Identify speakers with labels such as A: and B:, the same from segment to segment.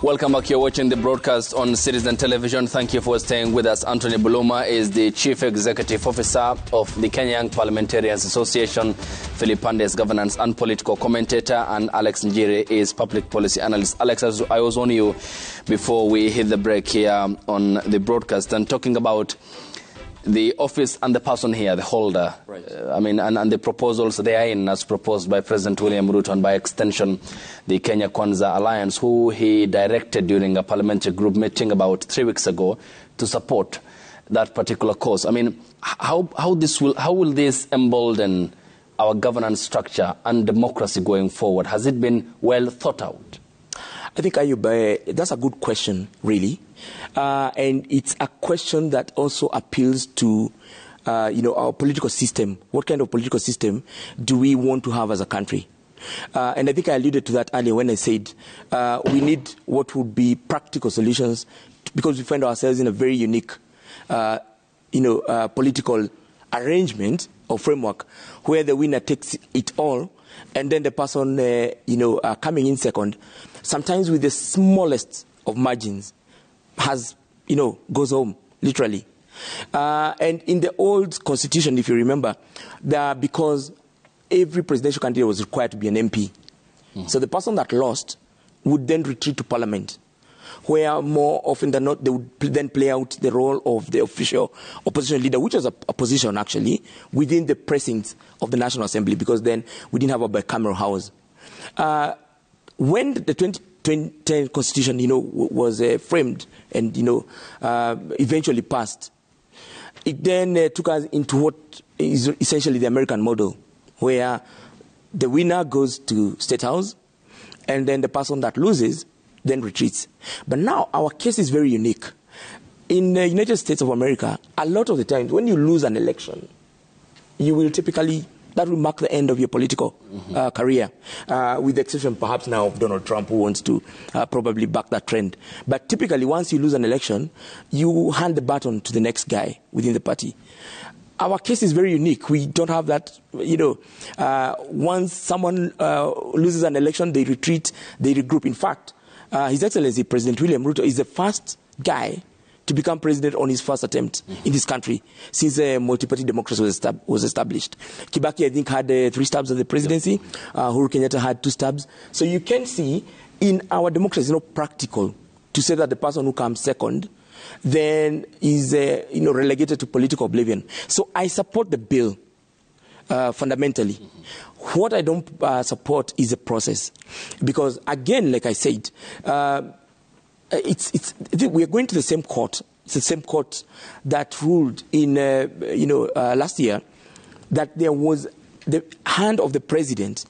A: Welcome back. You're watching the broadcast on Citizen Television. Thank you for staying with us. Anthony Buluma is the Chief Executive Officer of the Kenya Young Parliamentarians Association. Philip Pande is governance and political commentator. And Alex Njire is public policy analyst. Alex, I was on you before we hit the break here on the broadcast and talking about the office and the person here, the holder.
B: Right.
A: And the proposals they are in as proposed by President William Ruto and by extension the Kenya Kwanza Alliance, who he directed during a parliamentary group meeting about 3 weeks ago to support that particular cause. How will this embolden our governance structure and democracy going forward? Has it been well thought out?
B: I think, Ayub, that's a good question, really. And it's a question that also appeals to, our political system. What kind of political system do we want to have as a country? And I think I alluded to that earlier when I said we need what would be practical solutions because we find ourselves in a very unique, political arrangement or framework where the winner takes it all and then the person, coming in second, sometimes with the smallest of margins, goes home, literally. And in the old constitution, if you remember, because every presidential candidate was required to be an MP. So the person that lost would then retreat to parliament, where more often than not, they would then play out the role of the official opposition leader, which was a position, actually, within the precincts of the National Assembly, because then we didn't have a bicameral house. When the 2010 Constitution, was framed and, eventually passed, it then took us into what is essentially the American model, where the winner goes to State House and then the person that loses then retreats. But now our case is very unique. In the United States of America, a lot of the times when you lose an election, you will typically, that will mark the end of your political career, with the exception perhaps now of Donald Trump, who wants to probably back that trend. But typically, once you lose an election, you hand the baton to the next guy within the party. Our case is very unique. We don't have that, once someone loses an election, they retreat, they regroup. In fact, His Excellency President William Ruto is the first guy to become president on his first attempt in this country since multi-party democracy was established. Kibaki, I think, had 3 stabs at the presidency. Uhuru Kenyatta had 2 stabs. So you can see in our democracy, it's not practical to say that the person who comes second then is relegated to political oblivion. So I support the bill fundamentally. What I don't support is the process, because again, like I said, we are going to the same court. It's the same court that ruled in last year that there was the hand of the president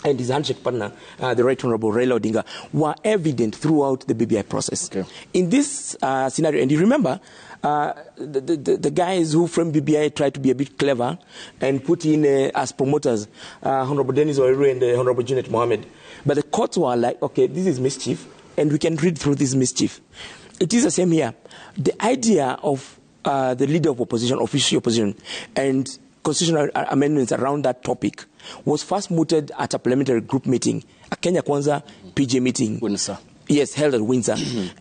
B: and his handshake partner, the Right Honorable Raila Odinga, were evident throughout the BBI process. Okay. In this scenario, and you remember, the guys who framed BBI tried to be a bit clever and put in as promoters Honorable Dennis Oiru and Honorable Junet Mohammed. But the courts were like, okay, this is mischief, and we can read through this mischief. It is the same here. The idea of the leader of opposition, official opposition, and constitutional amendments around that topic was first mooted at a parliamentary group meeting, a Kenya Kwanza PJ meeting. Windsor. Yes, held at Windsor.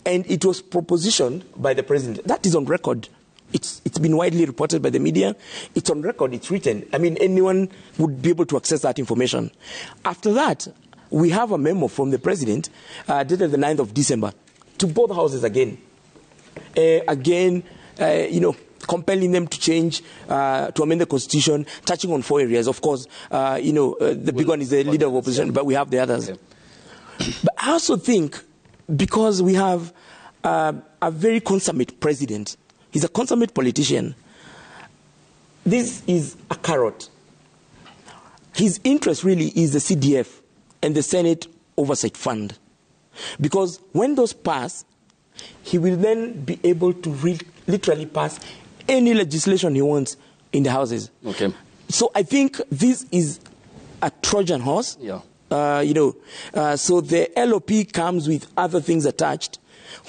B: And it was propositioned by the president. That is on record. It's been widely reported by the media. It's on record. It's written. Anyone would be able to access that information. After that, we have a memo from the president dated the 9th of December to both houses again. Compelling them to change, to amend the constitution, touching on 4 areas. Of course, the big one is the leader of opposition, but we have the others. Okay. But I also think, because we have a very consummate president, he's a consummate politician, this is a carrot. His interest really is the CDF and the Senate Oversight Fund. Because when those pass, he will then be able to literally pass any legislation he wants in the houses. Okay. So I think this is a Trojan horse So the LOP comes with other things attached,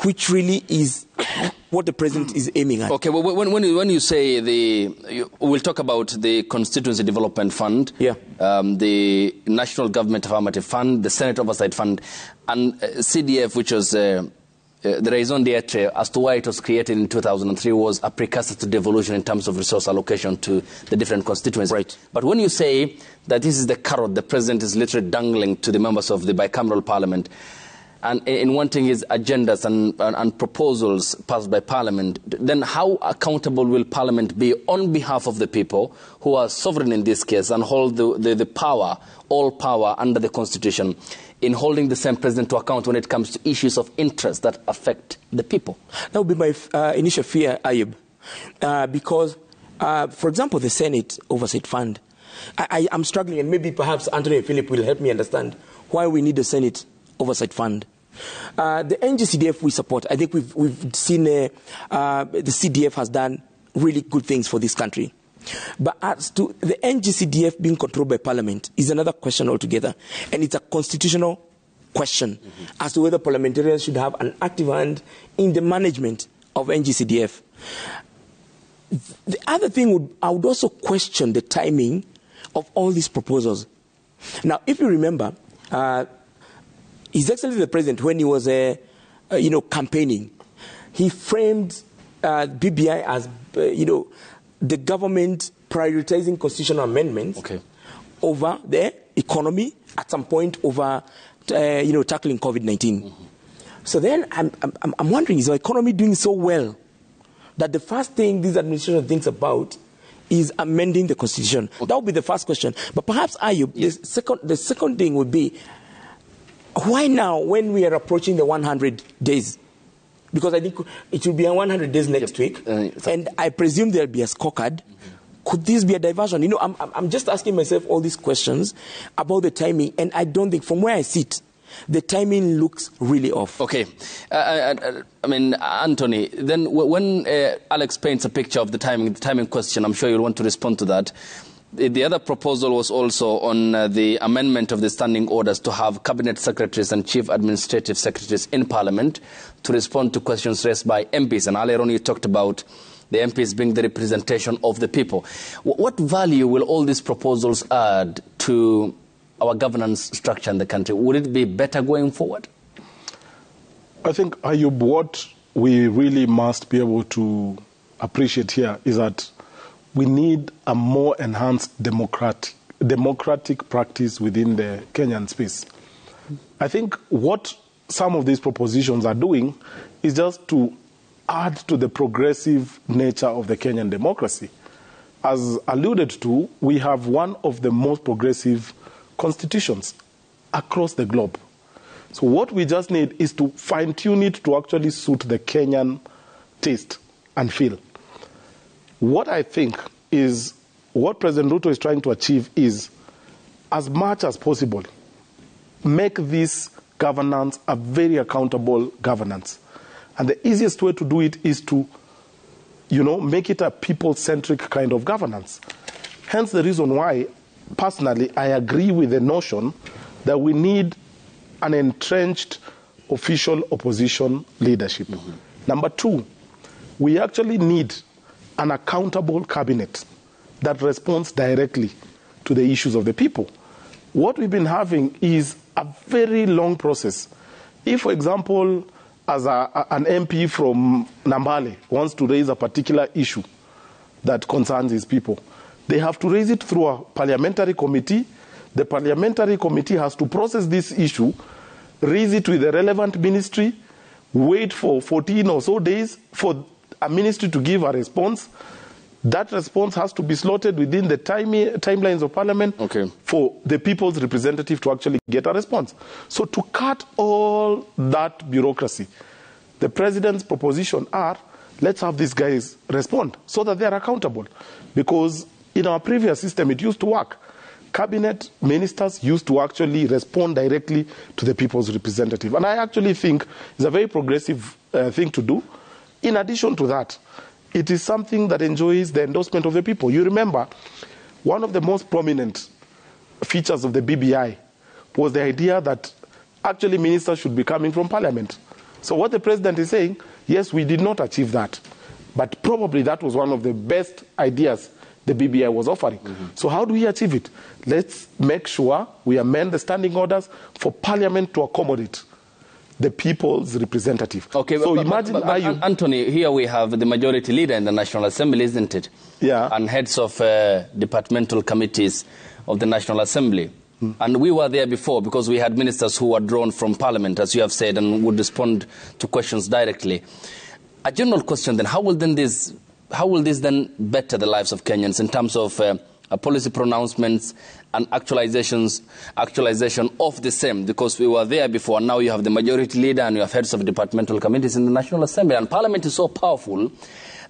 B: which really is what the president is aiming at.
A: Okay, well, when you say we'll talk about the Constituency Development Fund, the National Government Affirmative Fund, the Senate Oversight Fund, and CDF, which was the raison d'etre as to why it was created in 2003 was a precursor to devolution in terms of resource allocation to the different constituencies.
B: Right.
A: But when you say that this is the carrot the president is literally dangling to the members of the bicameral parliament, and in wanting his agendas and proposals passed by Parliament, then how accountable will Parliament be on behalf of the people who are sovereign in this case and hold the power, all power under the Constitution, in holding the same president to account when it comes to issues of interest that affect the people?
B: That would be my initial fear, Ayub. Because, for example, the Senate Oversight Fund, I'm struggling, and maybe perhaps Anthony and Philip will help me understand why we need the Senate Oversight Fund. The NGCDF we support. I think we've seen the CDF has done really good things for this country. But as to the NGCDF being controlled by Parliament is another question altogether. And it's a constitutional question as to whether parliamentarians should have an active hand in the management of NGCDF. The other thing I would also question the timing of all these proposals. Now, if you remember, His Excellency the President, when he was campaigning, he framed BBI as the government prioritizing constitutional amendments over the economy, at some point over tackling COVID-19. So then I'm wondering, is the economy doing so well that the first thing this administration thinks about is amending the constitution? That would be the first question. But perhaps, Ayub, the second thing would be, why now when we are approaching the 100 days? Because I think it will be 100 days next week, and I presume there'll be a scorecard. Could this be a diversion? I'm just asking myself all these questions about the timing, and I don't think, from where I sit, the timing looks really off.
A: Okay. Anthony, then when Alex paints a picture of the timing question, I'm sure you'll want to respond to that. The other proposal was also on the amendment of the standing orders to have cabinet secretaries and chief administrative secretaries in Parliament to respond to questions raised by MPs. And earlier on you talked about the MPs being the representation of the people. What value will all these proposals add to our governance structure in the country? Would it be better going forward?
C: I think, Ayub, what we really must be able to appreciate here is that we need a more enhanced democratic practice within the Kenyan space. I think what some of these propositions are doing is just to add to the progressive nature of the Kenyan democracy. As alluded to, we have one of the most progressive constitutions across the globe. So what we just need is to fine-tune it to actually suit the Kenyan taste and feel. What I think is what President Ruto is trying to achieve is, as much as possible, make this governance a very accountable governance. And the easiest way to do it is to, make it a people-centric kind of governance. Hence the reason why, personally, I agree with the notion that we need an entrenched official opposition leadership. Number two, we actually need an accountable cabinet that responds directly to the issues of the people. What we've been having is a very long process. If, for example, as an MP from Nambale wants to raise a particular issue that concerns his people, they have to raise it through a parliamentary committee. The parliamentary committee has to process this issue, raise it with the relevant ministry, wait for 14 or so days for a ministry to give a response. That response has to be slotted within the timelines of Parliament for the people's representative to actually get a response. So to cut all that bureaucracy, the president's proposition are, let's have these guys respond so that they are accountable. Because in our previous system, it used to work. Cabinet ministers used to actually respond directly to the people's representative. And I actually think it's a very progressive thing to do. In addition to that, it is something that enjoys the endorsement of the people. You remember, one of the most prominent features of the BBI was the idea that actually ministers should be coming from parliament. So what the president is saying, yes, we did not achieve that, but probably that was one of the best ideas the BBI was offering. So how do we achieve it? Let's make sure we amend the standing orders for parliament to accommodate the people's representative.
A: Okay,
C: so
A: Anthony, here we have the majority leader in the National Assembly, isn't it?
C: Yeah.
A: And heads of departmental committees of the National Assembly. And we were there before because we had ministers who were drawn from Parliament, as you have said, and would respond to questions directly. A general question then, how will this then better the lives of Kenyans in terms of policy pronouncements and actualization of the same? Because we were there before, and now you have the majority leader and you have heads of departmental committees in the National Assembly. And Parliament is so powerful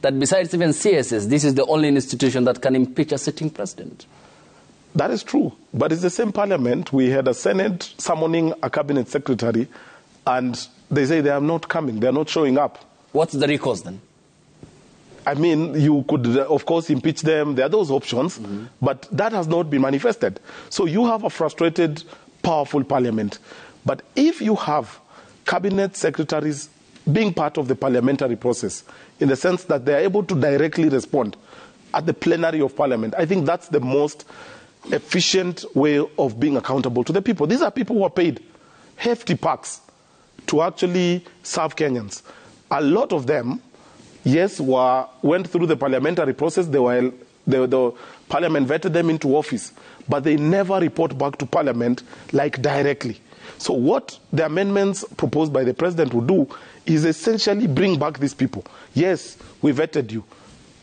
A: that besides even CSS, this is the only institution that can impeach a sitting president.
C: That is true. But it's the same Parliament. We had a Senate summoning a cabinet secretary, and they say they are not coming. They are not showing up.
A: What's the recourse then?
C: I mean, you could, of course, impeach them. There are those options, but that has not been manifested. So you have a frustrated, powerful Parliament. But if you have cabinet secretaries being part of the parliamentary process, in the sense that they are able to directly respond at the plenary of Parliament, I think that's the most efficient way of being accountable to the people. These are people who are paid hefty packs to actually serve Kenyans. A lot of them, yes, went through the parliamentary process. The Parliament vetted them into office, but they never report back to Parliament like directly. So what the amendments proposed by the President will do is essentially bring back these people. Yes, we vetted you.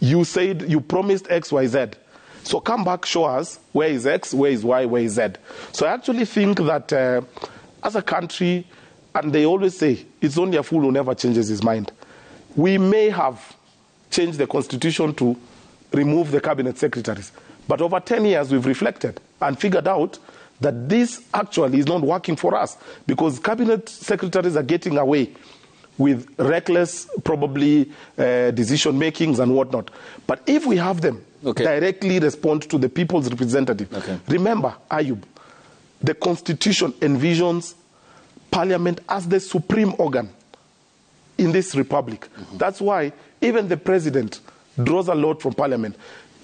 C: You said you promised X, Y, Z. So come back, show us where is X, where is Y, where is Z. So I actually think that as a country, and they always say, it's only a fool who never changes his mind. We may have changed the constitution to remove the cabinet secretaries. But over 10 years, we've reflected and figured out that this actually is not working for us, because cabinet secretaries are getting away with reckless, probably, decision makings and whatnot. But if we have them directly respond to the people's representative, remember, Ayub, the Constitution envisions Parliament as the supreme organ in this republic. That's why even the President draws a lot from Parliament.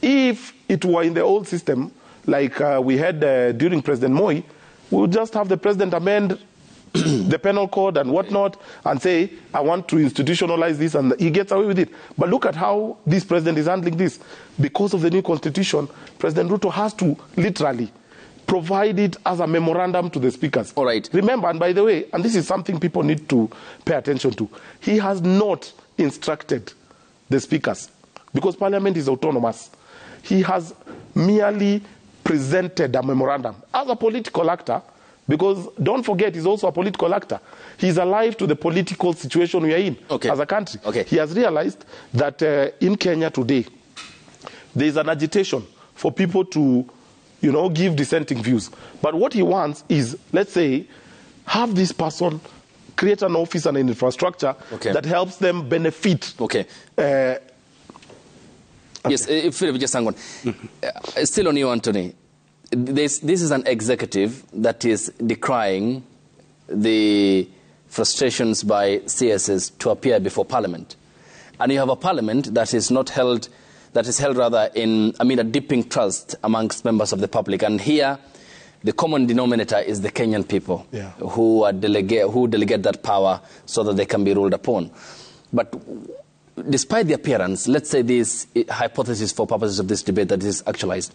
C: If it were in the old system, like we had during President Moi, we would just have the President amend the penal code and whatnot and say, I want to institutionalize this, and he gets away with it. But look at how this president is handling this. Because of the new constitution, President Ruto has to literally provide it as a memorandum to the speakers.
A: All right.
C: Remember, and by the way, and this is something people need to pay attention to, he has not instructed the speakers, because Parliament is autonomous. He has merely presented a memorandum as a political actor. Because don't forget, he's also a political actor. He's alive to the political situation we are in as a country. He has realized that in Kenya today, there is an agitation for people to, give dissenting views. But what he wants is, let's say, have this person create an office and an infrastructure that helps them benefit.
A: Yes, Philip, just hang on. Still on you, Anthony. This is an executive that is decrying the frustrations by CSs to appear before Parliament. And you have a Parliament that is held rather in, a deeping trust amongst members of the public. And here, the common denominator is the Kenyan people who delegate that power so that they can be ruled upon. But despite the appearance, let's say this hypothesis for purposes of this debate that is actualized,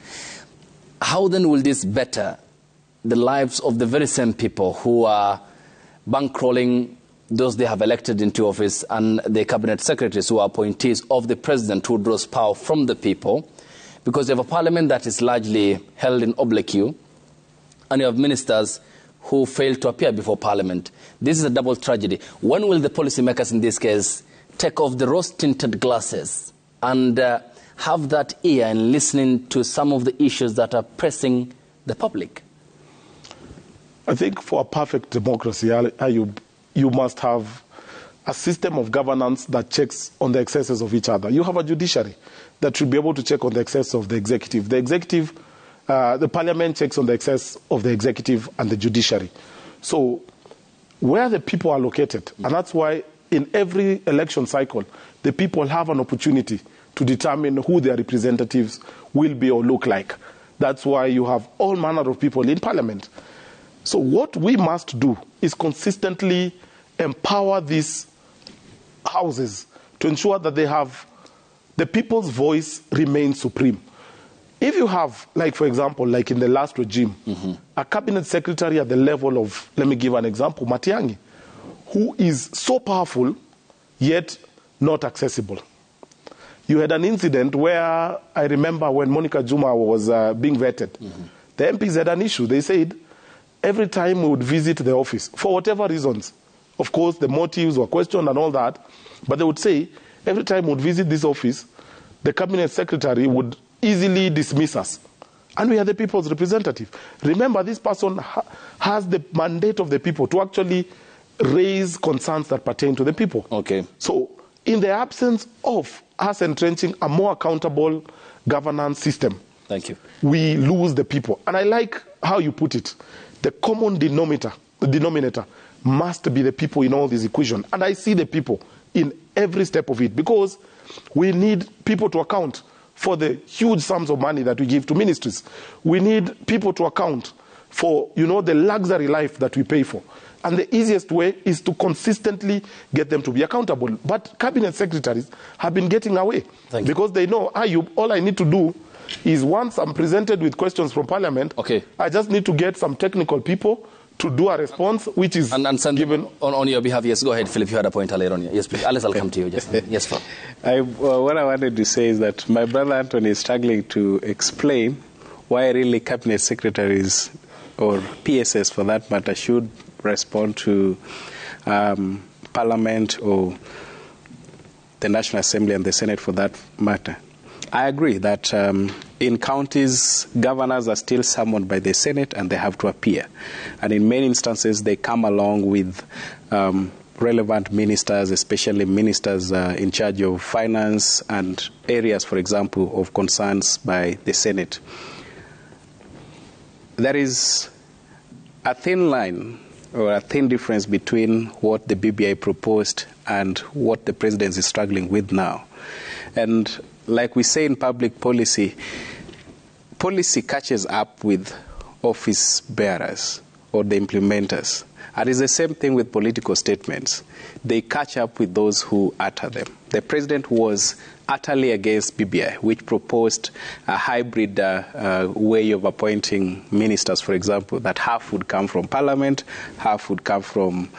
A: how then will this better the lives of the very same people who are bankrolling those they have elected into office and the cabinet secretaries who are appointees of the president who draws power from the people? Because you have a parliament that is largely held in obloquy, and you have ministers who fail to appear before Parliament. This is a double tragedy. When will the policymakers in this case take off the rose-tinted glasses and have that ear in listening to some of the issues that are pressing the public?
C: I think for a perfect democracy, you must have a system of governance that checks on the excesses of each other. You have a judiciary that should be able to check on the excess of the executive. The executive the parliament checks on the excess of the executive and the judiciary. So where the people are located, and that's why in every election cycle, the people have an opportunity to determine who their representatives will be or look like. That's why you have all manner of people in parliament. So what we must do is consistently empower these houses to ensure that they have the people's voice remains supreme. If you have, like for example, like in the last regime, a cabinet secretary at the level of, let me give an example, Matiang'i, who is so powerful yet not accessible. You had an incident where I remember when Monica Juma was being vetted, the MPs had an issue. They said every time we would visit the office, for whatever reasons, of course the motives were questioned and all that, but they would say every time we would visit this office, the cabinet secretary would easily dismiss us. And we are the people's representative. Remember, this person has the mandate of the people to actually raise concerns that pertain to the people.
A: Okay.
C: So in the absence of us entrenching a more accountable governance system,
A: thank you,
C: we lose the people. And I like how you put it. The common denominator must be the people in all this equation. And I see the people in every step of it, because we need people to account for the huge sums of money that we give to ministries. We need people to account for, the luxury life that we pay for. And the easiest way is to consistently get them to be accountable. But cabinet secretaries have been getting away because they know, all I need to do is once I'm presented with questions from Parliament, I just need to get some technical people to do a response, which is given
A: on your behalf. Yes, go ahead, Philip. You had a point earlier on. Yes, please. Alice, I'll come to you. Just yes, Phil.
D: What I wanted to say is that my brother Anthony is struggling to explain why really cabinet secretaries or PSS, for that matter, should respond to Parliament or the National Assembly and the Senate, for that matter. I agree that in counties, governors are still summoned by the Senate and they have to appear. And in many instances, they come along with relevant ministers, especially ministers in charge of finance and areas, for example, of concerns by the Senate. There is a thin line or a thin difference between what the BBI proposed and what the president is struggling with now. And like we say in public policy, policy catches up with office bearers or the implementers. And it's the same thing with political statements. They catch up with those who utter them. The president was utterly against BBI, which proposed a hybrid way of appointing ministers, for example, that half would come from Parliament, half would come from,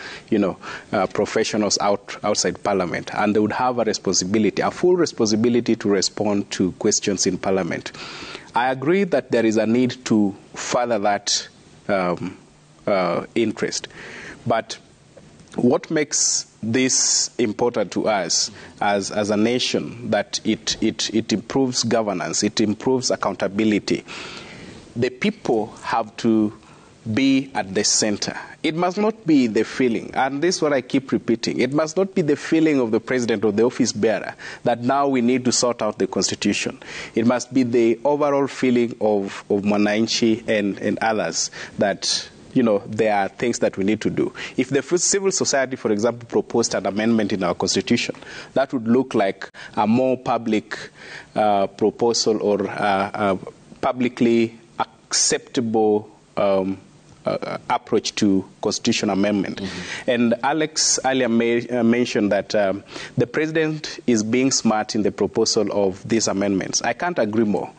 D: professionals outside Parliament. And they would have a responsibility, a full responsibility to respond to questions in Parliament. I agree that there is a need to further that interest. But what makes this important to us as a nation, that it improves governance, it improves accountability. The people have to be at the center. It must not be the feeling, and this is what I keep repeating, it must not be the feeling of the president or the office bearer that now we need to sort out the constitution. It must be the overall feeling of Mwananchi and others that there are things that we need to do. If the civil society, for example, proposed an amendment in our constitution, that would look like a more public proposal or a publicly acceptable approach to constitutional amendment. And Alex earlier mentioned that the president is being smart in the proposal of these amendments. I can't agree more.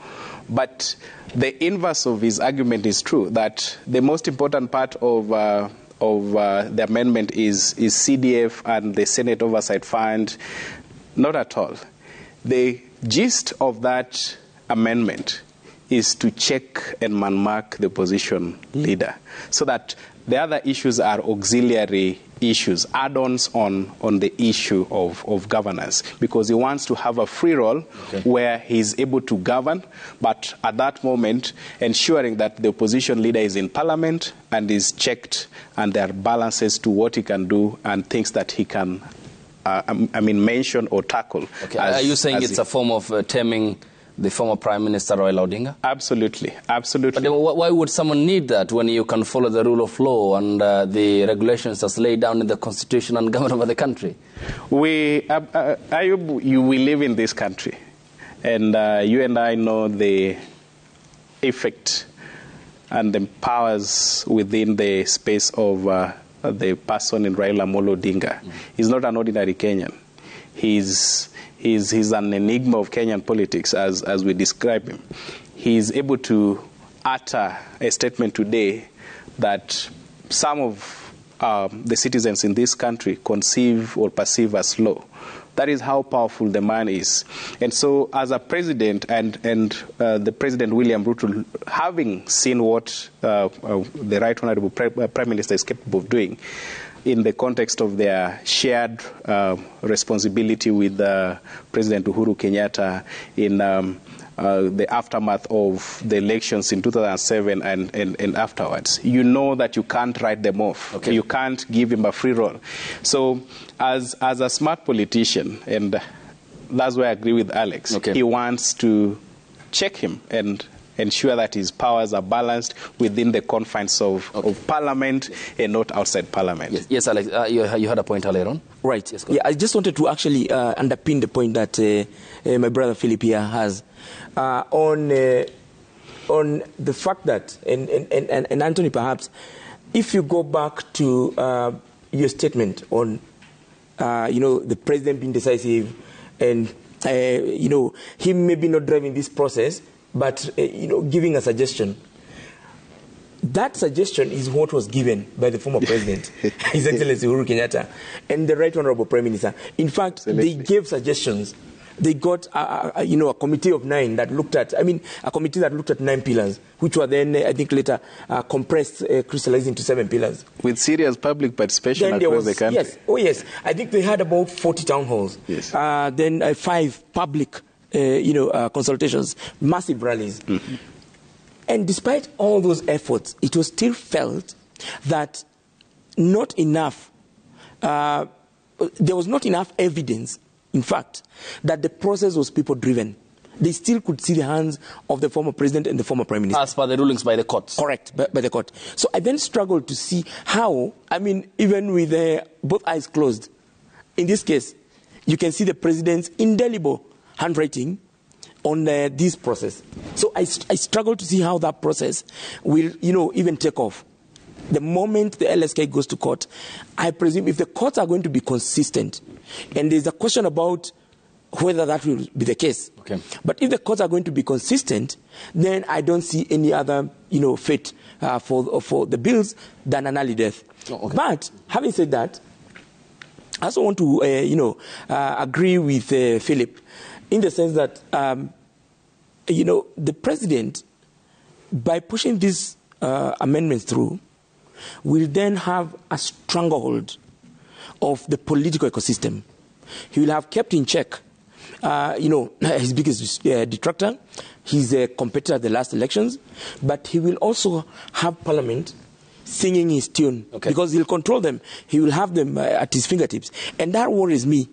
D: But the inverse of his argument is true, that the most important part of the amendment is CDF and the Senate Oversight Fund. Not at all. The gist of that amendment is to check and man-mark the opposition leader, so that the other issues are auxiliary issues, add-ons on the issue of governance, because he wants to have a free role where he's able to govern, but at that moment ensuring that the opposition leader is in Parliament and is checked, and there are balances to what he can do and things that he can mention or tackle.
A: Are you saying it's a form of taming the former Prime Minister Raila Odinga?
D: Absolutely, absolutely.
A: But why would someone need that when you can follow the rule of law and the regulations as laid down in the Constitution and govern over the country?
D: Ayub, we live in this country, and you and I know the effect and the powers within the space of the person in Raila Amolo Odinga. He's not an ordinary Kenyan. He's an enigma of Kenyan politics, as we describe him. He's able to utter a statement today that some of the citizens in this country conceive or perceive as law. That is how powerful the man is. And so as a president and the President William Ruto, having seen what the Right Honorable Prime Minister is capable of doing in the context of their shared responsibility with President Uhuru Kenyatta in the aftermath of the elections in 2007 and afterwards, you know that you can't write them off. Okay. You can't give him a free roll. So as a smart politician, and that's where I agree with Alex, okay, he wants to check him and ensure that his powers are balanced within the confines of Parliament and not outside Parliament.
A: Yes, Alex, you had a point earlier on.
B: Right. Yes, yeah, I just wanted to actually underpin the point that my brother Philip here has on the fact that, and Anthony, perhaps, if you go back to your statement on, the president being decisive and, him maybe not driving this process, but, giving a suggestion. That suggestion is what was given by the former president, His Excellency Uhuru Kenyatta, and the Right Honorable Prime Minister. In fact, they gave suggestions. They got, a committee of 9 that looked at, a committee that looked at 9 pillars, which were then, I think, later compressed, crystallized into 7 pillars.
D: With serious public participation across the country.
B: Yes, oh yes. I think they had about 40 town halls.
D: Yes.
B: Then 5 public, consultations, massive rallies. Mm-hmm. And despite all those efforts, it was still felt that not enough, there was not enough evidence, in fact, that the process was people-driven. They still could see the hands of the former president and the former prime minister.
A: As per the rulings by the courts.
B: Correct, by the court. So I then struggled to see how, even with both eyes closed, in this case, you can see the president's indelible handwriting on this process. So I struggle to see how that process will, even take off. The moment the LSK goes to court, I presume if the courts are going to be consistent, and there's a question about whether that will be the case.
A: Okay.
B: But if the courts are going to be consistent, then I don't see any other, fate for the bills than an early death.
A: Oh, okay.
B: But having said that, I also want to, agree with Philip in the sense that, the president, by pushing these amendments through, will then have a stranglehold of the political ecosystem. He will have kept in check, his biggest detractor, his competitor at the last elections, but he will also have Parliament singing his tune, okay, because he'll control them. He will have them at his fingertips. And that worries me.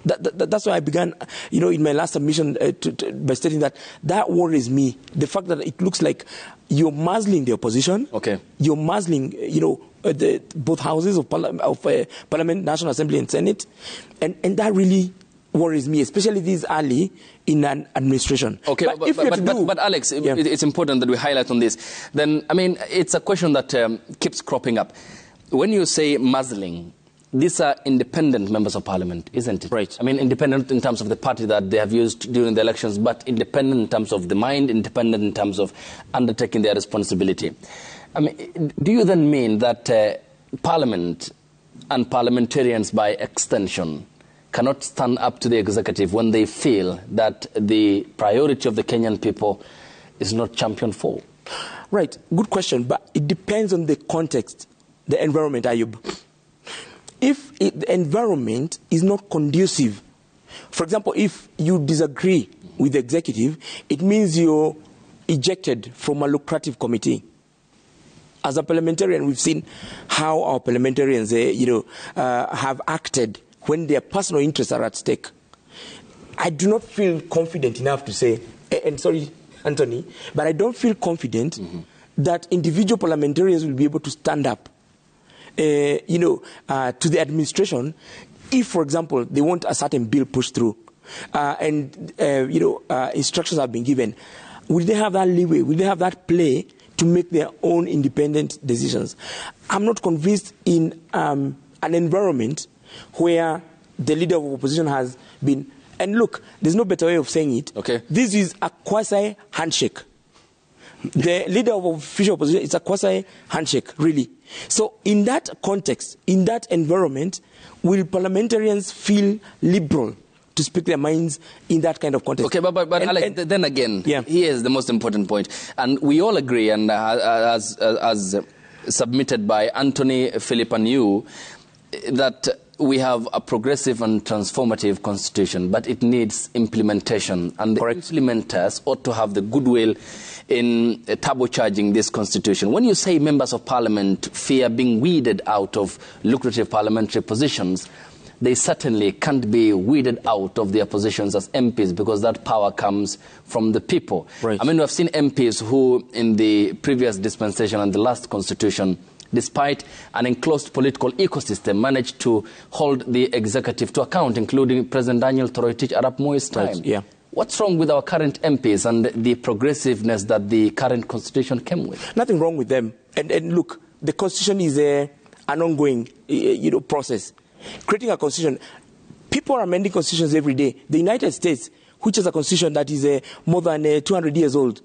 B: That's why I began, in my last submission by stating that worries me. The fact that it looks like you're muzzling the opposition.
A: Okay.
B: You're muzzling, both houses of Parliament, National Assembly and Senate. And that really worries me, especially this early in an administration.
A: Okay, but Alex, yeah, it's important that we highlight on this. Then, it's a question that keeps cropping up. When you say muzzling, these are independent members of parliament, isn't it?
B: Right.
A: Independent in terms of the party that they have used during the elections, but independent in terms of the mind, independent in terms of undertaking their responsibility. Do you then mean that parliament and parliamentarians by extension cannot stand up to the executive when they feel that the priority of the Kenyan people is not championed for?
B: Right. Good question, but it depends on the context, the environment, Ayub. If the environment is not conducive, for example, if you disagree with the executive, it means you're ejected from a lucrative committee. As a parliamentarian, we've seen how our parliamentarians, have acted when their personal interests are at stake. I do not feel confident enough to say and sorry, Anthony, but I don't feel confident that individual parliamentarians will be able to stand up, to the administration if, for example, they want a certain bill pushed through, and instructions have been given. Will they have that leeway? Will they have that play to make their own independent decisions? I'm not convinced in an environment where the leader of opposition has been. And look, there's no better way of saying it.
A: Okay.
B: This is a quasi-handshake. The leader of official opposition is a quasi-handshake, really. So in that context, in that environment, will parliamentarians feel liberal to speak their minds in that kind of context?
A: Okay, but Alex, then again, here's the most important point. And we all agree, and as submitted by Anthony, Philip, and you, that we have a progressive and transformative constitution, but it needs implementation. And the implementers ought to have the goodwill in turbocharging this constitution. When you say members of parliament fear being weeded out of lucrative parliamentary positions, they certainly can't be weeded out of their positions as MPs, because that power comes from the people.
B: Right.
A: I mean, we have seen MPs who, in the previous dispensation and the last constitution, despite an enclosed political ecosystem, managed to hold the executive to account, including President Daniel Toroitich Arap Moi's time.
B: Right. Yeah.
A: What's wrong with our current MPs and the progressiveness that the current constitution came with?
B: Nothing wrong with them. And look, the constitution is an ongoing process. Creating a constitution, people are amending constitutions every day. The United States, which is a constitution that is more than 200 years old,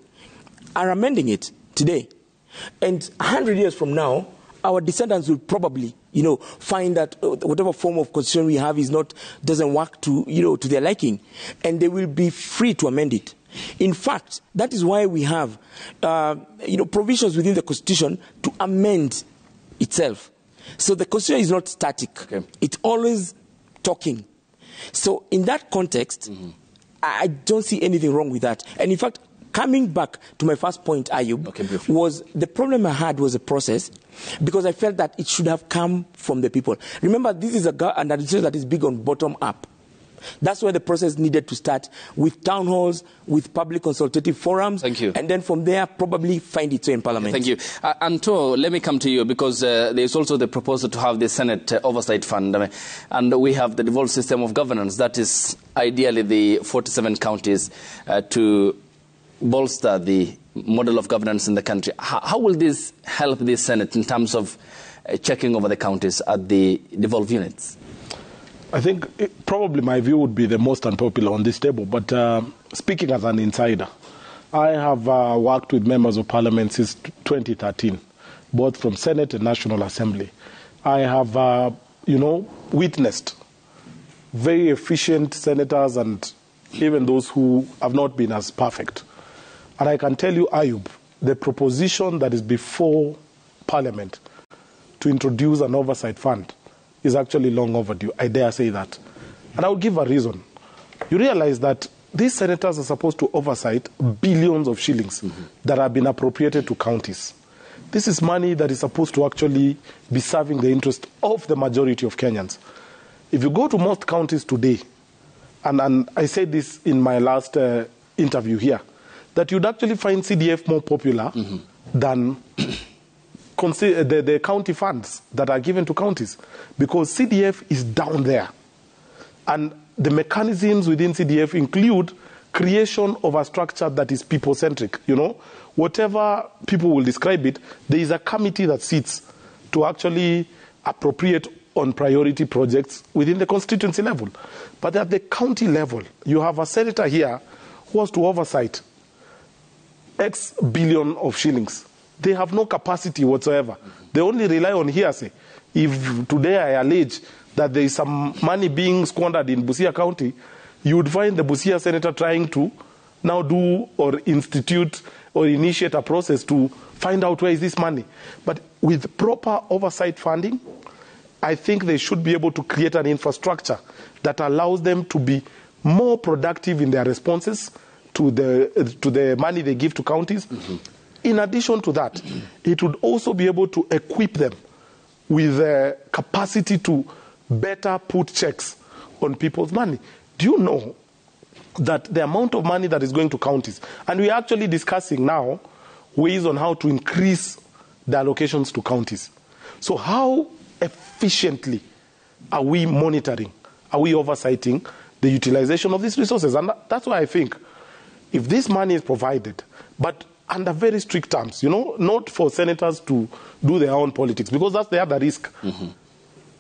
B: are amending it today. And 100 years from now, our descendants will probably, find that whatever form of constitution we have doesn't work to their liking, and they will be free to amend it. In fact, that is why we have, provisions within the constitution to amend itself. So the constitution is not static; it's always talking. So in that context, I don't see anything wrong with that. And in fact, coming back to my first point, Ayub, was the problem I had was a process, because I felt that it should have come from the people. Remember, this is an administration that is big on bottom up. That's where the process needed to start, with town halls, with public consultative forums.
A: Thank you.
B: And then from there, probably find its way in Parliament.
A: Thank you. Anto, let me come to you, because there's also the proposal to have the Senate Oversight Fund. And we have the devolved system of governance. That is ideally the 47 counties to bolster the model of governance in the country. How will this help the Senate in terms of checking over the counties at the devolved units?
C: I think probably my view would be the most unpopular on this table, but speaking as an insider, I have worked with members of parliament since 2013, both from Senate and National Assembly. I have, witnessed very efficient senators and even those who have not been as perfect. And I can tell you, Ayub, the proposition that is before Parliament to introduce an oversight fund is actually long overdue. I dare say that. And I will give a reason. You realize that these senators are supposed to oversight billions of shillings that have been appropriated to counties. This is money that is supposed to actually be serving the interest of the majority of Kenyans. If you go to most counties today, and I said this in my last interview here, that you'd actually find CDF more popular than the county funds that are given to counties, because CDF is down there. And the mechanisms within CDF include creation of a structure that is people-centric. Whatever people will describe it, there is a committee that sits to actually appropriate on priority projects within the constituency level. But at the county level, you have a senator here who has to oversight X billion of shillings. They have no capacity whatsoever. They only rely on hearsay. If today I allege that there is some money being squandered in Busia County, you would find the Busia senator trying to now do or institute or initiate a process to find out where is this money. But with proper oversight funding, I think they should be able to create an infrastructure that allows them to be more productive in their responses to the money they give to counties. In addition to that, it would also be able to equip them with the capacity to better put checks on people's money. Do you know that the amount of money that is going to counties, and we are actually discussing now ways on how to increase the allocations to counties. So how efficiently are we monitoring, are we oversighting the utilization of these resources? And that's why I think if this money is provided, but under very strict terms, not for senators to do their own politics, because that's the other risk. Mm-hmm.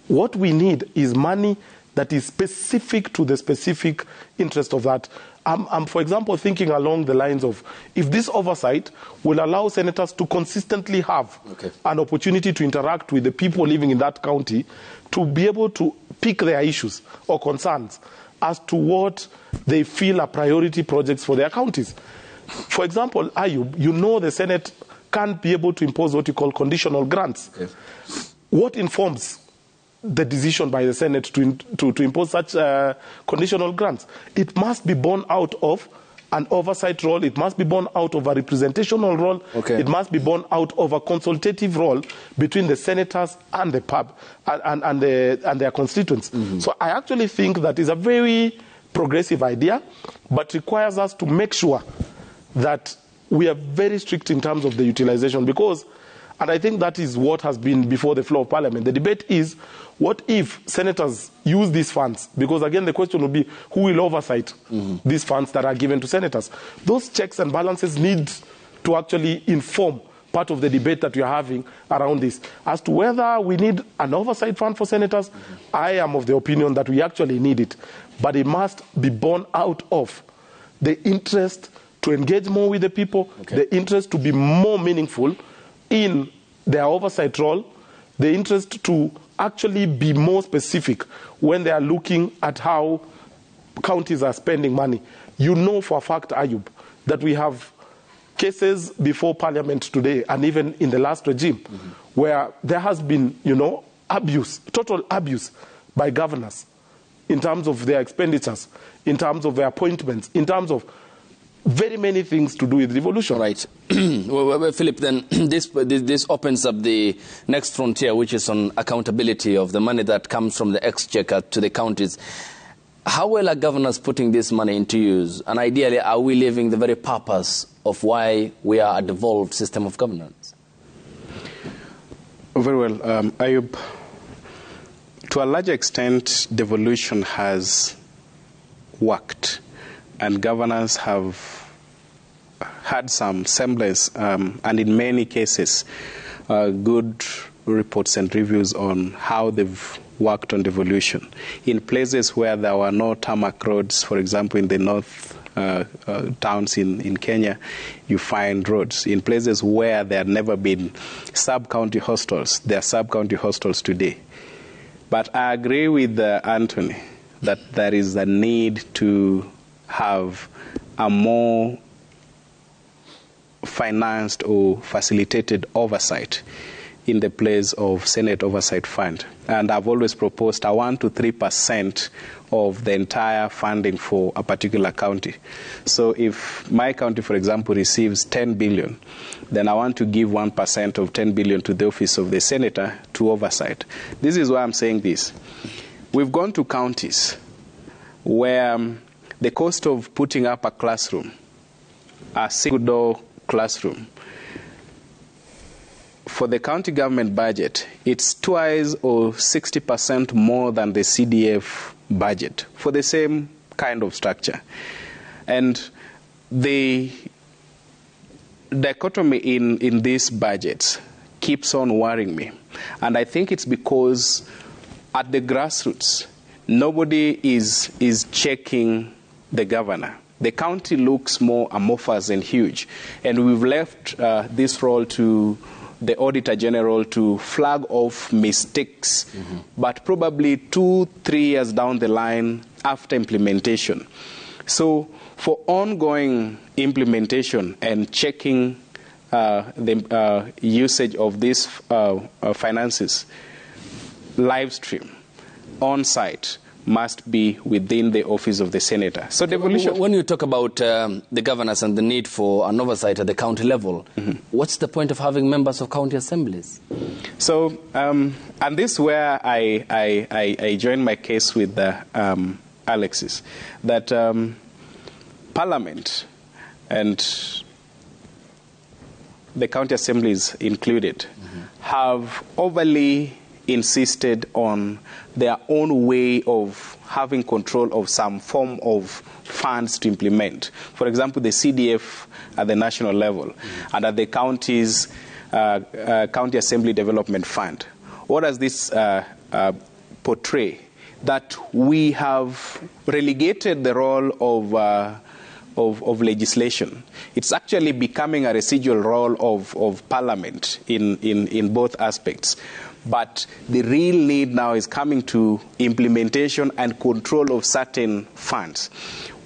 C: What we need is money that is specific to the specific interest of that. I'm, for example, thinking along the lines of if this oversight will allow senators to consistently have an opportunity to interact with the people living in that county, to be able to pick their issues or concerns as to what they feel are priority projects for their counties. For example, Ayub, the Senate can't be able to impose what you call conditional grants. Okay. What informs the decision by the Senate to impose such conditional grants? It must be born out of an oversight role. It must be born out of a representational role. Okay. It must be born out of a consultative role between the senators and the pub and their constituents. Mm-hmm. So I actually think that is a very progressive idea, but requires us to make sure that we are very strict in terms of the utilization, because, and I think that is what has been before the floor of Parliament, the debate is, what if senators use these funds? Because again, the question will be, who will oversight these funds that are given to senators? Those checks and balances need to actually inform part of the debate that we are having around this. As to whether we need an oversight fund for senators, I am of the opinion that we actually need it. But it must be born out of the interest to engage more with the people, the interest to be more meaningful in their oversight role, the interest to actually be more specific when they are looking at how counties are spending money. You know for a fact, Ayub, that we have cases before Parliament today and even in the last regime where there has been, abuse, total abuse by governors in terms of their expenditures, in terms of their appointments, in terms of very many things to do with devolution.
A: Right. Well, Philip, then this opens up the next frontier, which is on accountability of the money that comes from the exchequer to the counties. How well are governors putting this money into use? And ideally, are we living the very purpose of why we are a devolved system of governance?
D: Very well. Ayub, to a large extent, devolution has worked, and governors have had some semblance, and in many cases, good reports and reviews on how they've worked on devolution. In places where there were no tarmac roads, for example, in the north towns in Kenya, you find roads. In places where there had never been sub-county hostels, there are sub-county hostels today. But I agree with Anthony that there is a need to have a more financed or facilitated oversight in the place of Senate Oversight Fund. And I've always proposed a 1 to 3% of the entire funding for a particular county. So if my county, for example, receives 10 billion, then I want to give 1% of 10 billion to the office of the senator to oversight. This is why I'm saying this. We've gone to counties where the cost of putting up a classroom, a single-door classroom, for the county government budget, it's twice or 60% more than the CDF budget for the same kind of structure. And the dichotomy in these budgets keeps on worrying me. And I think it's because at the grassroots, nobody is checking the governor. The county looks more amorphous and huge. And we've left this role to the Auditor General to flag off mistakes, but probably 2-3 years down the line after implementation. So for ongoing implementation and checking the usage of these finances, live stream, on-site, must be within the office of the senator. So devolution.
A: When you talk about the governors and the need for an oversight at the county level, what's the point of having members of county assemblies?
D: So, and this is where I join my case with Alexis, that Parliament and the county assemblies included have overly insisted on their own way of having control of some form of funds to implement. For example, the CDF at the national level and at the counties, County Assembly Development Fund. What does this portray? That we have relegated the role of legislation. It's actually becoming a residual role of Parliament in both aspects. But the real need now is coming to implementation and control of certain funds.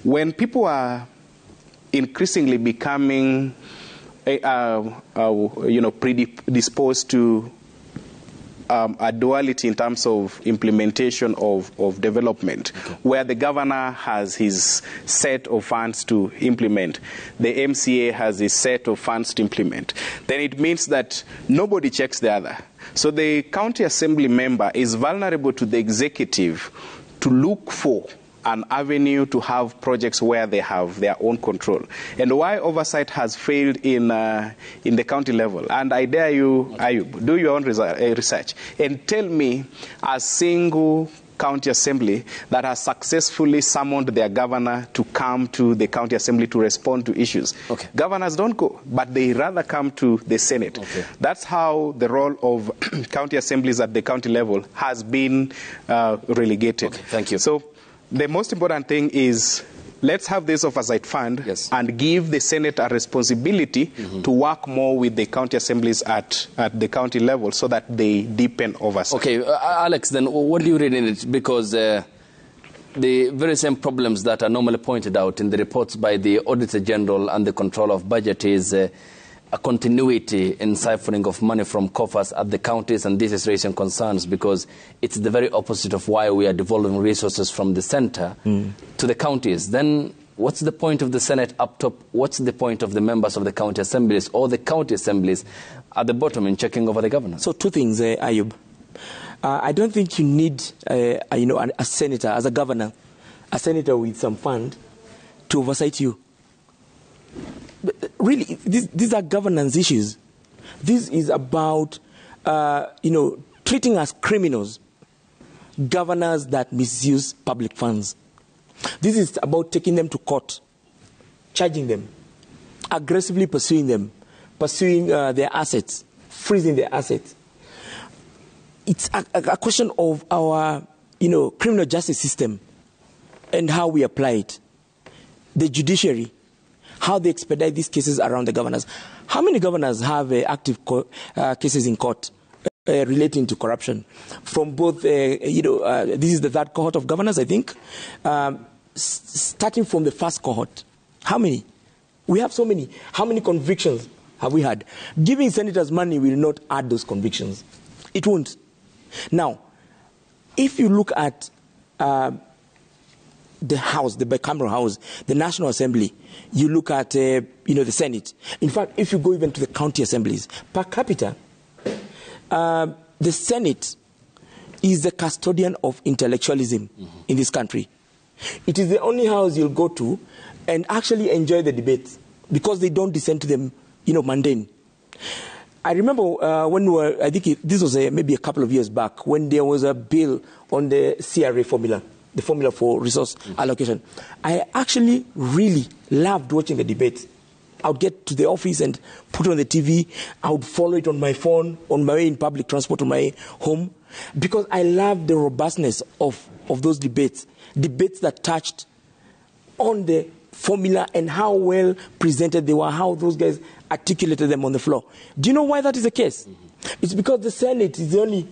D: When people are increasingly becoming predisposed to a duality in terms of implementation of development, where the governor has his set of funds to implement, the MCA has his set of funds to implement, then it means that nobody checks the other. So the county assembly member is vulnerable to the executive to look for an avenue to have projects where they have their own control. And why oversight has failed in the county level. And I dare you, Ayub, do your own research and tell me a single county assembly that has successfully summoned their governor to come to the county assembly to respond to issues. Okay. Governors don't go, but they rather come to the Senate. Okay. That's how the role of county assemblies at the county level has been relegated.
A: Okay. Thank you.
D: So the most important thing is let's have this oversight fund and give the Senate a responsibility to work more with the county assemblies at the county level so that they deepen oversight.
A: Okay, Alex, then what do you read in it? Because the very same problems that are normally pointed out in the reports by the Auditor General and the Controller of Budget is a continuity in siphoning of money from coffers at the counties, and this is raising concerns because it's the very opposite of why we are devolving resources from the center to the counties. Then what's the point of the Senate up top? What's the point of the members of the county assemblies or the county assemblies at the bottom in checking over the governance?
B: So two things, Ayub. I don't think you need a senator, as a governor, a senator with some fund to oversight you. Really, these are governance issues. This is about, treating as criminals governors that misuse public funds. This is about taking them to court, charging them, aggressively pursuing them, pursuing their assets, freezing their assets. It's a question of our, criminal justice system and how we apply it. The judiciary, how they expedite these cases around the governors. How many governors have active cases in court relating to corruption? From both, this is the third cohort of governors, I think. Starting from the first cohort, how many? We have so many. How many convictions have we had? Giving senators money will not add those convictions. It won't. Now, if you look at the House, the bicameral House, the National Assembly, you look at, the Senate. In fact, if you go even to the county assemblies, per capita, the Senate is the custodian of intellectualism in this country. It is the only house you'll go to and actually enjoy the debates because they don't descend to them, mundane. I remember when we were, I think this was maybe a couple of years back, when there was a bill on the CRA formula, the formula for resource allocation. I actually really loved watching the debate. I would get to the office and put on the TV. I would follow it on my phone, on my way in public transport, on my way home, because I loved the robustness of those debates that touched on the formula and how well presented they were, how those guys articulated them on the floor. Do you know why that is the case? It's because the Senate is the only,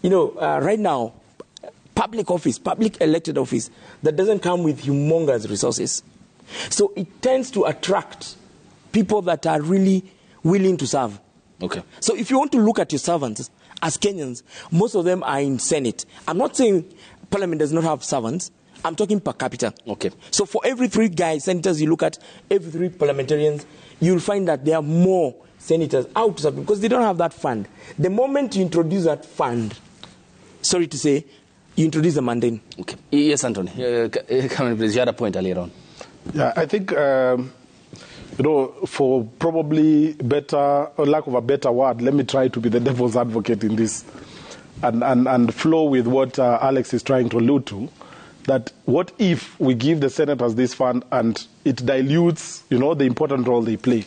B: right now, public office, public elected office, that doesn't come with humongous resources. So it tends to attract people that are really willing to serve.
A: Okay.
B: So if you want to look at your servants as Kenyans, most of them are in Senate. I'm not saying Parliament does not have servants. I'm talking per capita.
A: Okay.
B: So for every 3 senators you look at, every 3 parliamentarians, you'll find that there are more senators out to serve because they don't have that fund. The moment you introduce that fund, sorry to say, you introduce the mundane.
A: Okay. Yes, Anthony. Come on, please. You had a point earlier on.
C: Yeah, I think, for probably better, or lack of a better word, let me try to be the devil's advocate in this and flow with what Alex is trying to allude to, that what if we give the senators this fund and it dilutes, the important role they play.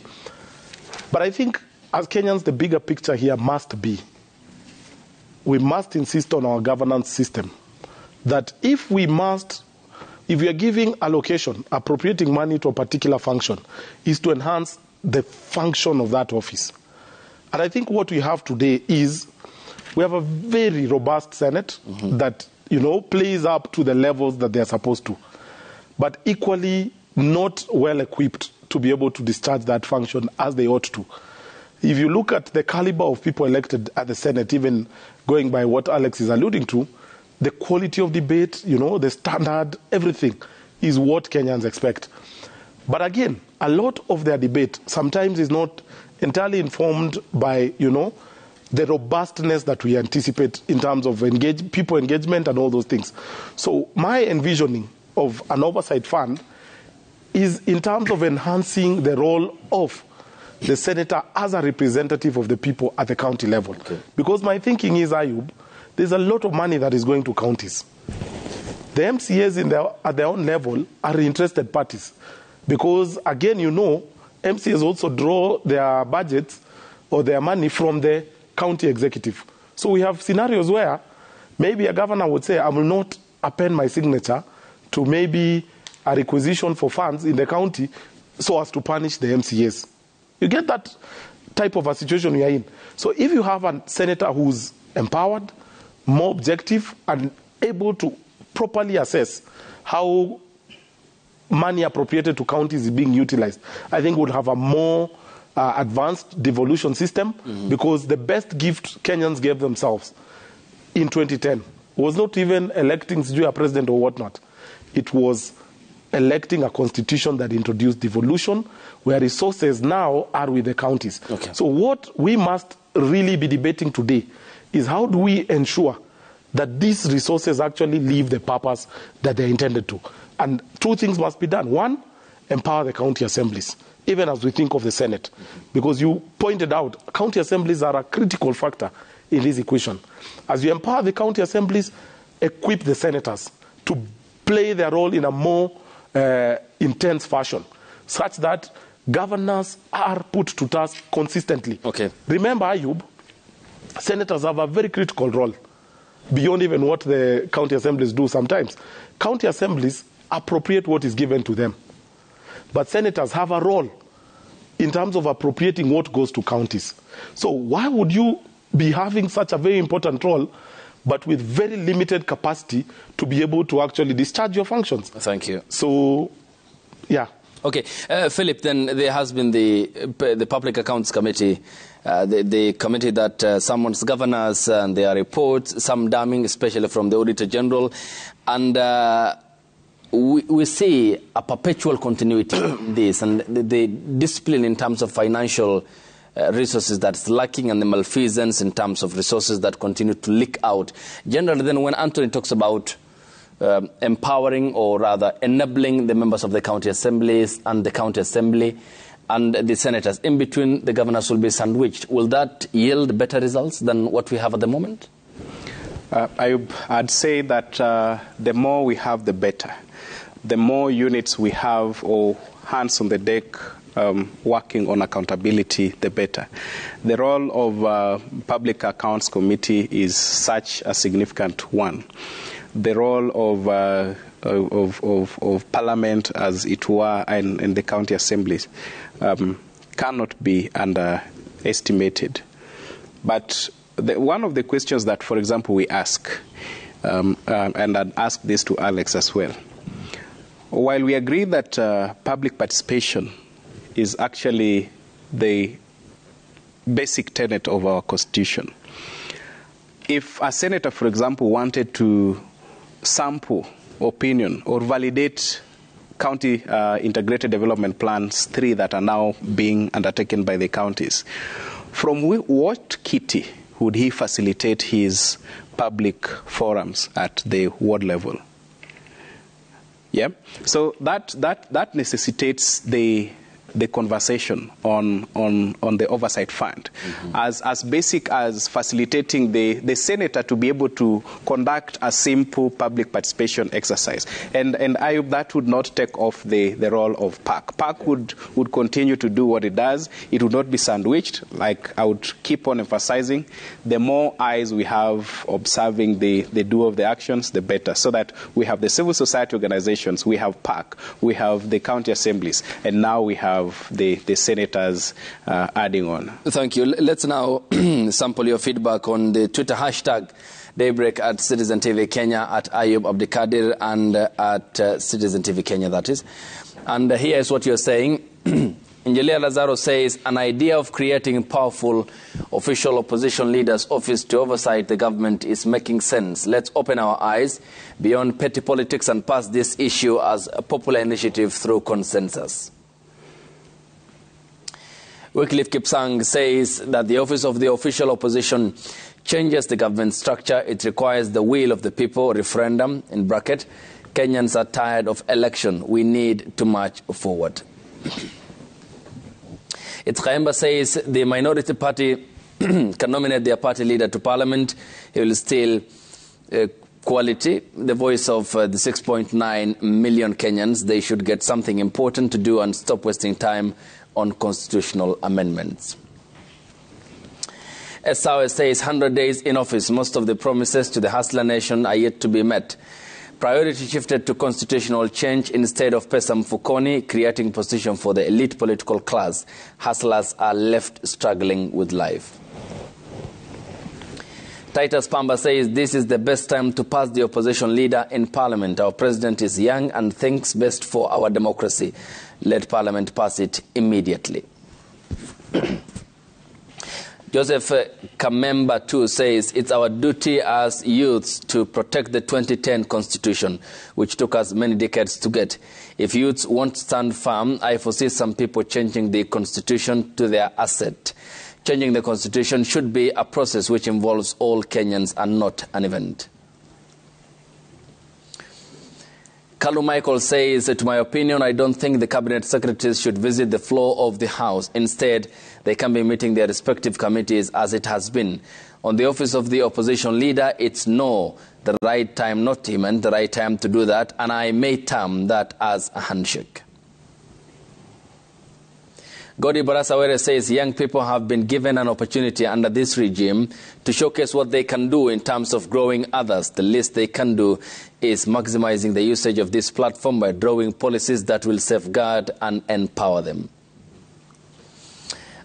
C: But I think as Kenyans, the bigger picture here must be, we must insist on our governance system, that if we are giving allocation, appropriating money to a particular function, is to enhance the function of that office. And I think what we have today is we have a very robust Senate that, plays up to the levels that they are supposed to, but equally not well equipped to be able to discharge that function as they ought to. If you look at the caliber of people elected at the Senate, even going by what Alex is alluding to, the quality of debate, the standard, everything is what Kenyans expect. But again, a lot of their debate sometimes is not entirely informed by, the robustness that we anticipate in terms of people engagement and all those things. So my envisioning of an oversight fund is in terms of enhancing the role of the senator as a representative of the people at the county level. Okay. Because my thinking is, Ayub, there's a lot of money that is going to counties. The MCAs at their own level are interested parties. Because, again, MCAs also draw their budgets or their money from the county executive. So we have scenarios where maybe a governor would say, I will not append my signature to maybe a requisition for funds in the county so as to punish the MCAs. You get that type of a situation we are in. So if you have a senator who's empowered, more objective, and able to properly assess how money appropriated to counties is being utilized, I think we'll have a more advanced devolution system, because the best gift Kenyans gave themselves in 2010 was not even electing a president or whatnot. It was electing a constitution that introduced devolution, where resources now are with the counties. Okay. So what we must really be debating today is how do we ensure that these resources actually leave the purpose that they're intended to. And two things must be done. One, empower the county assemblies, even as we think of the Senate. Because you pointed out, county assemblies are a critical factor in this equation. As you empower the county assemblies, equip the senators to play their role in a more intense fashion, such that governors are put to task consistently. Okay. Remember, Ayub, senators have a very critical role, beyond even what the county assemblies do sometimes. County assemblies appropriate what is given to them. But senators have a role in terms of appropriating what goes to counties. So why would you be having such a very important role, but with very limited capacity to be able to actually discharge your functions?
A: Thank you.
C: So, yeah.
A: Okay, Philip, then there has been the Public Accounts Committee, the committee that summons governors and their reports, some damning, especially from the Auditor General. And we see a perpetual continuity in this, and the discipline in terms of financial resources that's lacking, and the malfeasance in terms of resources that continue to leak out. Generally, then, when Anthony talks about empowering, or rather enabling, the members of the county assemblies and the county assembly and the senators, in between the governors will be sandwiched, will that yield better results than what we have at the moment?
D: I'd say that the more we have, the better. The more units we have, or hands on the deck working on accountability, the better. The role of Public Accounts Committee is such a significant one. The role of Parliament, as it were, and the county assemblies cannot be underestimated. But one of the questions that, for example, we ask, and I'd ask this to Alex as well, while we agree that public participation is actually the basic tenet of our Constitution, if a senator, for example, wanted to sample opinion or validate county integrated development plans 3 that are now being undertaken by the counties, from what kitty would he facilitate his public forums at the ward level? Yeah. So that necessitates the conversation on the oversight fund, as basic as facilitating the senator to be able to conduct a simple public participation exercise. And that would not take off the role of PAC. PAC would continue to do what it does. It would not be sandwiched. Like I would keep on emphasizing, the more eyes we have observing the do of the actions, the better. So that we have the civil society organizations, we have PAC, we have the county assemblies, and now we have the senators adding on.
A: Thank you. Let's now sample your feedback on the Twitter hashtag Daybreak at Citizen TV Kenya, at Ayub Abdikadir, and at Citizen TV Kenya, that is. And here is what you're saying. Ingelia Lazaro says, an idea of creating a powerful official opposition leader's office to oversight the government is making sense. Let's open our eyes beyond petty politics and pass this issue as a popular initiative through consensus. Wycliffe Kipsang says that the office of the official opposition changes the government structure. It requires the will of the people, referendum, in bracket. Kenyans are tired of election. We need to march forward. Itzkaemba says the minority party can nominate their party leader to parliament. He will steal quality, the voice of the 6.9 million Kenyans. They should get something important to do and stop wasting time on constitutional amendments. Esawe says 100 days in office. Most of the promises to the hustler nation are yet to be met. Priority shifted to constitutional change instead of pesa mfukoni, creating position for the elite political class. Hustlers are left struggling with life. Titus Pamba says this is the best time to pass the opposition leader in parliament. Our president is young and thinks best for our democracy. Let parliament pass it immediately. Joseph Kamemba too says it's our duty as youths to protect the 2010 constitution, which took us many decades to get. If youths won't stand firm, I foresee some people changing the constitution to their asset. Changing the constitution should be a process which involves all Kenyans and not an event. Kalu Michael says, to my opinion, I don't think the cabinet secretaries should visit the floor of the House. Instead, they can be meeting their respective committees as it has been. On the office of the opposition leader, it's no, the right time, not even the right time to do that, and I may term that as a handshake. Godi Barasawere says young people have been given an opportunity under this regime to showcase what they can do in terms of growing others. The least they can do is maximizing the usage of this platform by drawing policies that will safeguard and empower them.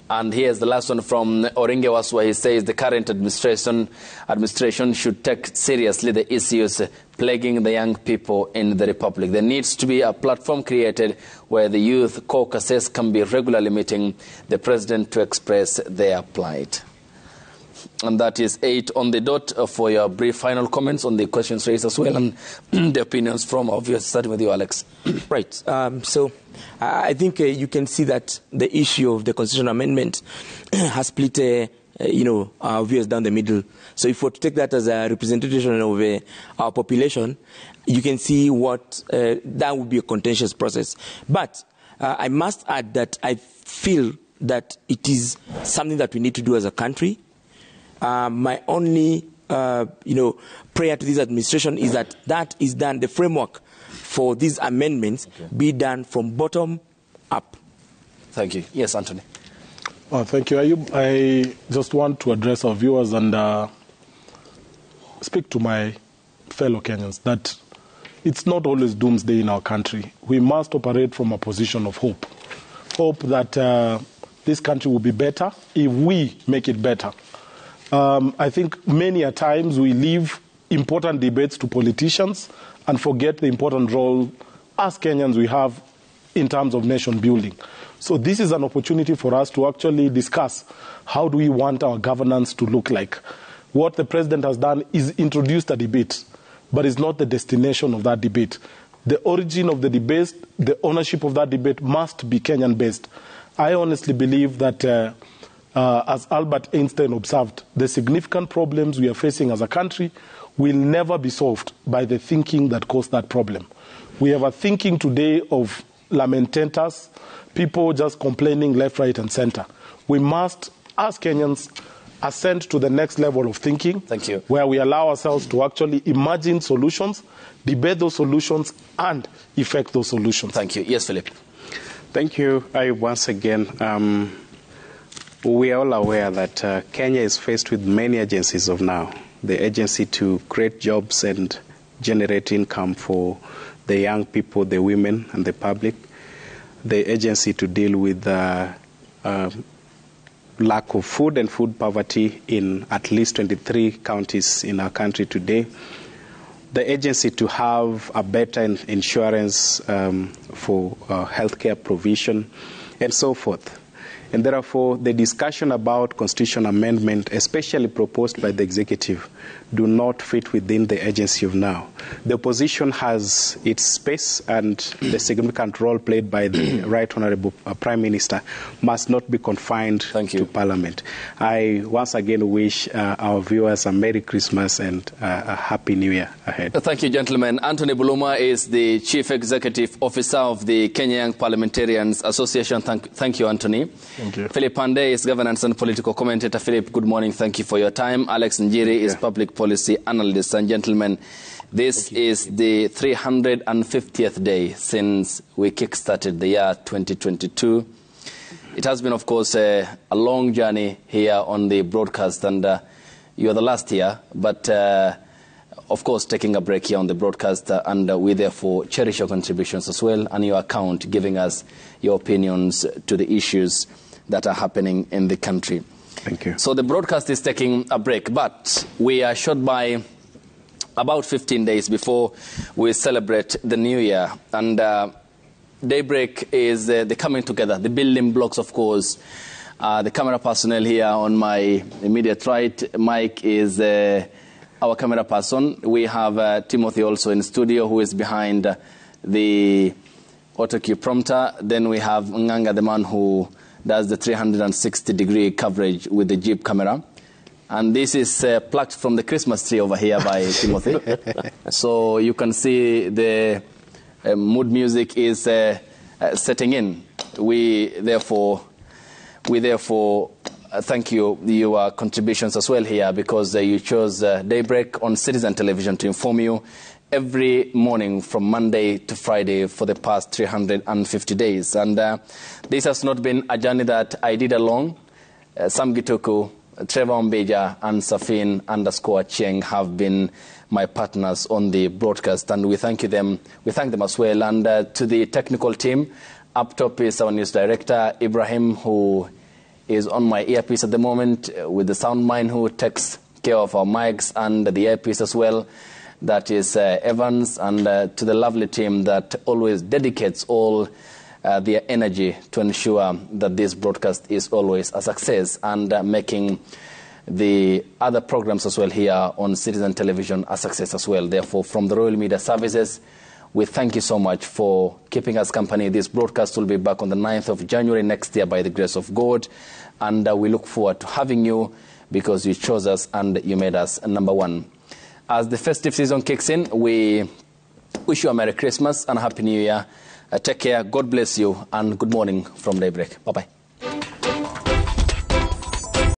A: And here's the last one from Oringe Waswa. He says the current administration should take seriously the issues plaguing the young people in the Republic. There needs to be a platform created where the youth caucuses can be regularly meeting the president to express their plight. And that is 8 on the dot for your brief final comments on the questions raised as well and the opinions from our viewers. Starting with you, Alex.
B: Right. So I think you can see that the issue of the constitutional amendment has split our viewers down the middle. So if we were to take that as a representation of our population, you can see what that would be a contentious process. But I must add that I feel that it is something that we need to do as a country. My only, prayer to this administration is that that is done, the framework for these amendments be done from bottom up.
A: Thank you. Yes, Anthony.
C: Thank you, Ayub. I just want to address our viewers and speak to my fellow Kenyans that it's not always doomsday in our country. We must operate from a position of hope. Hope that this country will be better if we make it better. I think many a times we leave important debates to politicians and forget the important role as Kenyans we have in terms of nation building. So this is an opportunity for us to actually discuss how do we want our governance to look like. What the president has done is introduced a debate, but it's not the destination of that debate. The origin of the debate, the ownership of that debate must be Kenyan-based. I honestly believe that as Albert Einstein observed, the significant problems we are facing as a country will never be solved by the thinking that caused that problem. We have a thinking today of lamentators, people just complaining left, right, and center. We must, as Kenyans, ascend to the next level of thinking.
A: Thank you.
C: Where we allow ourselves to actually imagine solutions, debate those solutions, and effect those solutions.
A: Thank you. Yes, Philip.
D: Thank you. Once again, we are all aware that Kenya is faced with many agencies of now. The agency to create jobs and generate income for the young people, the women, and the public. The agency to deal with lack of food and food poverty in at least 23 counties in our country today. The agency to have a better insurance for healthcare provision, and so forth. And therefore, the discussion about constitutional amendment, especially proposed by the executive, do not fit within the agency of now. The opposition has its space, and the significant role played by the Right Honourable Prime Minister must not be confined to Parliament. I once again wish our viewers a Merry Christmas and a Happy New Year ahead.
A: Thank you, gentlemen. Anthony Buluma is the Chief Executive Officer of the Kenya Young Parliamentarians Association. Thank you, Anthony.
C: Thank you.
A: Philip Pande is governance and political commentator. Philip, good morning. Thank you for your time. Alex Njiri is public policy analyst. And gentlemen, this is the 350th day since we kick-started the year 2022. It has been, of course, a long journey here on the broadcast, and you are the last year, but of course, taking a break here on the broadcast, and we therefore cherish your contributions as well and your account, giving us your opinions to the issues that are happening in the country.
D: Thank you.
A: So the broadcast is taking a break, but we are short by about 15 days before we celebrate the new year. And Daybreak is the coming together, the building blocks, of course. The camera personnel here on my immediate right, Mike is our camera person. We have Timothy also in studio, who is behind the auto cue prompter. Then we have Nganga, the man who does the 360-degree coverage with the Jeep camera. And this is plucked from the Christmas tree over here by Timothy. So you can see the mood music is setting in. We therefore thank you, your contributions as well here, because you chose Daybreak on Citizen Television to inform you every morning from Monday to Friday for the past 350 days. And this has not been a journey that I did alone. Sam Gituku, Trevor Mbeja, and Safin_Cheng have been my partners on the broadcast, and we thank them as well. And to the technical team, up top is our news director, Ibrahim, who is on my earpiece at the moment, with the sound man who takes care of our mics and the earpiece as well. That is Evans, and to the lovely team that always dedicates all their energy to ensure that this broadcast is always a success, and making the other programs as well here on Citizen Television a success as well. Therefore, from the Royal Media Services, we thank you so much for keeping us company. This broadcast will be back on the 9th of January next year by the grace of God, and we look forward to having you, because you chose us and you made us number one. As the festive season kicks in, we wish you a Merry Christmas and a Happy New Year. Take care, God bless you, and good morning from Daybreak. Bye-bye.